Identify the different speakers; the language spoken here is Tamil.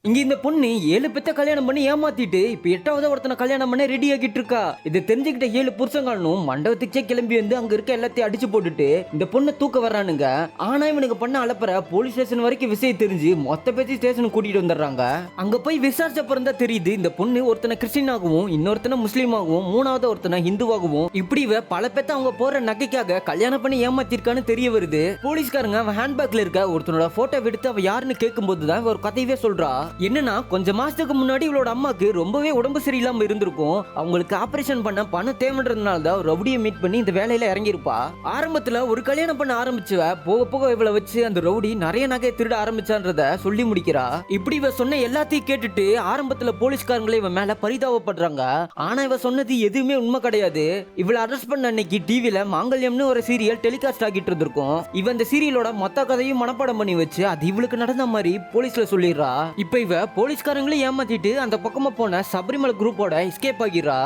Speaker 1: இங்க இந்த பொண்ணு 7 பெத்த கல்யாணம் பண்ணி ஏமாத்திட்டு இப்ப 8வது ஒருத்தனை கல்யாணம் பண்ண ரெடி ஆகிட்டு இருக்கா. இதை தெரிஞ்சுக்கிட்ட 7 புருஷங்களும் மண்டபத்துக்கே கிளம்பி வந்து அங்க இருக்க எல்லாத்தையும் அடிச்சு போட்டுட்டு இந்த பொண்ணை தூக்க வர்றானுங்க. ஆனா இவனுக்கு பண்ண அலப்பற போலீஸ் ஸ்டேஷன் வரைக்கும் விஷயம் தெரிஞ்சு மொத்த பேத்தி ஸ்டேஷனுக்கு கூட்டிட்டு வந்துடுறாங்க. அங்க போய் விசாரிச்ச பிறந்தா தெரியுது இந்த பொண்ணு ஒருத்தனை கிறிஸ்டினாகவும் இன்னொருத்தனை முஸ்லீமாகவும் மூணாவது ஒருத்தனை ஹிந்துவாகவும் இப்படி பல பேத்த அவங்க போற நகைக்காக கல்யாணம் பண்ணி ஏமாத்திருக்கான்னு தெரிய வருது. போலீஸ்காரங்க அவன் ஹேண்ட்பேக்ல இருக்க ஒருத்தனோட போட்டோ எடுத்து அவ யாருன்னு கேட்கும் போதுதான் ஒரு கதையவே சொல்றா. என்னன்னா கொஞ்ச மாசத்துக்கு முன்னாடி இவளோட அம்மாக்கு ரொம்பவே உடம்பு சரியில்லாம இருந்திருக்கும். அவங்களுக்கு ஆபரேஷன் பண்ண பணம் தேவைன்றதுனால தான் ரவுடியை மீட் பண்ணி இந்த வேலையில இறங்கியிருப்பா. ஆரம்பத்துல ஒரு கல்யாணம் பண்ண ஆரம்பிச்சுவ போக போக இவளை வச்சு அந்த ரவுடி நிறைய நகையை திருட ஆரம்பிச்சான்றத சொல்லி முடிக்கிறா. இப்படி இவ சொன்ன எல்லாத்தையும் கேட்டுட்டு ஆரம்பத்துல போலீஸ்காரங்களே இவன் மேல பரிதாபப்படுறாங்க. ஆனா இவ சொன்னது எதுவுமே உண்மை கிடையாது. இவளை அரெஸ்ட் பண்ண அன்னைக்கு டிவில மாங்கல்யம்னு ஒரு சீரியல் டெலிகாஸ்ட் ஆகிட்டு இருந்திருக்கும். இவ இந்த சீரியலோட மொத்த கதையும் மனப்பாடம் பண்ணி வச்சு அது இவளுக்கு நடந்த மாதிரி போலீஸ்ல சொல்லிடுறா. இப்ப இவ போலீஸ்காரங்களே ஏமாத்திட்டு அந்த பக்கமா போன சபரிமலை குரூப்போட எஸ்கேப் ஆகிறா.